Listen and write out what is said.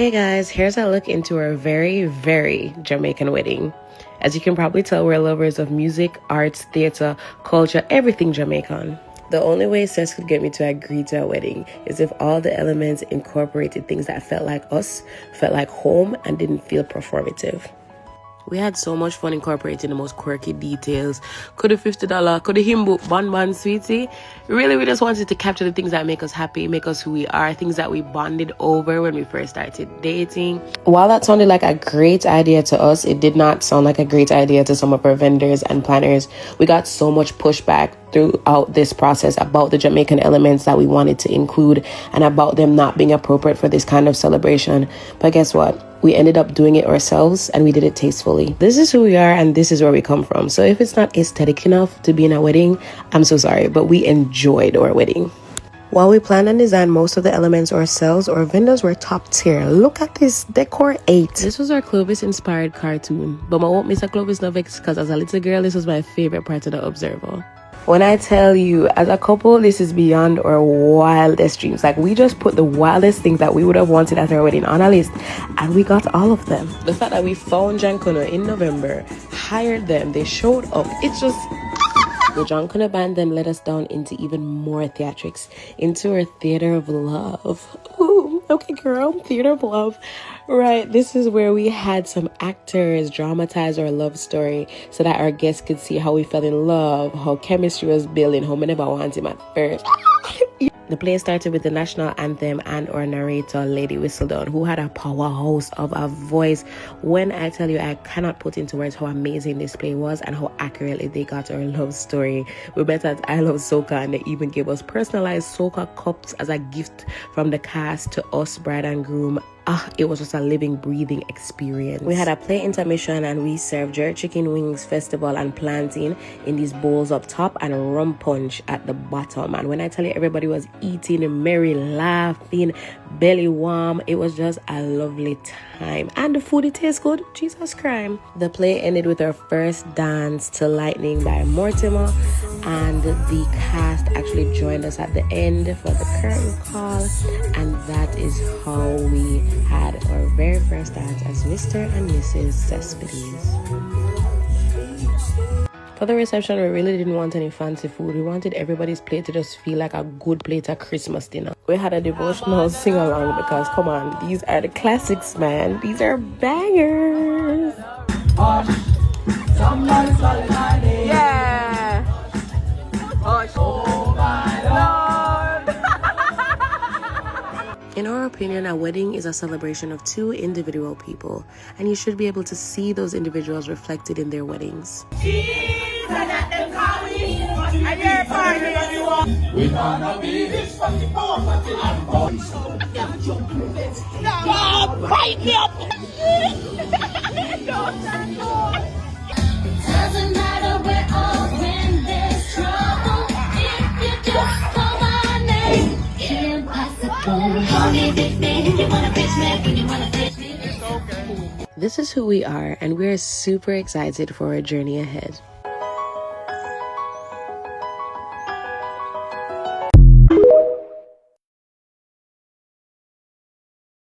Hey guys, here's a look into our very, very Jamaican wedding. As you can probably tell, we're lovers of music, arts, theater, culture, everything Jamaican. The only way Sess could get me to agree to a wedding is if all the elements incorporated things that felt like us, felt like home, and didn't feel performative. We had so much fun incorporating the most quirky details. Could have $50, could have him book bun sweetie. Really, we just wanted to capture the things that make us happy, make us who we are, things that we bonded over when we first started dating. While that sounded like a great idea to us, it did not sound like a great idea to some of our vendors and planners. We got so much pushback throughout this process about the Jamaican elements that we wanted to include and about them not being appropriate for this kind of celebration. But guess what? We ended up doing it ourselves and we did it tastefully. This is who we are and this is where we come from. So if it's not aesthetic enough to be in a wedding, I'm so sorry, but we enjoyed our wedding. While we planned and designed most of the elements ourselves, our vendors were top tier. Look at this decor 8. This was our Clovis inspired cartoon, but I won't miss a Clovis Novex because as a little girl, this was my favorite part of the Observer. When I tell you, as a couple, this is beyond our wildest dreams. Like, we just put the wildest things that we would have wanted at our wedding on a list, and we got all of them. The fact that we found Jankono in November, hired them, they showed up, it's just... The Jankono band then led us down into even more theatrics, into our theater of love. Ooh, okay girl, theater of love. Right, this is where we had some actors dramatize our love story so that our guests could see how we fell in love, how chemistry was building, how we never wanted him at first. The play started with the national anthem and our narrator, Lady Whistledown, who had a powerhouse of a voice. When I tell you, I cannot put into words how amazing this play was and how accurately they got our love story. We met at I Love Soca and they even gave us personalized Soca cups as a gift from the cast to us, bride and groom. It was just a living, breathing experience. We had a play intermission and we served jerk chicken wings, festival and plantain in these bowls up top and rum punch at the bottom. And when I tell you, everybody was eating, merry, laughing, belly warm. It was just a lovely time. And the food, it tastes good. Jesus Christ. The play ended with our first dance to Lightning by Mortimer. And the cast actually joined us at the end for the curtain call. And that is how we had our very first dance as Mr. and Mrs. Cespedes. For the reception, we really didn't want any fancy food. We wanted everybody's plate to just feel like a good plate of Christmas dinner. We had a devotional sing-along because, come on, these are the classics, man. These are bangers. Yeah. Oh my Lord. In our opinion, a wedding is a celebration of two individual people, and you should be able to see those individuals reflected in their weddings. Doesn't matter where or when there's trouble, if you just call my name, impossible. Honey, bitch me, you wanna bitch me, when you wanna bitch me. This is who we are, and we're super excited for our journey ahead.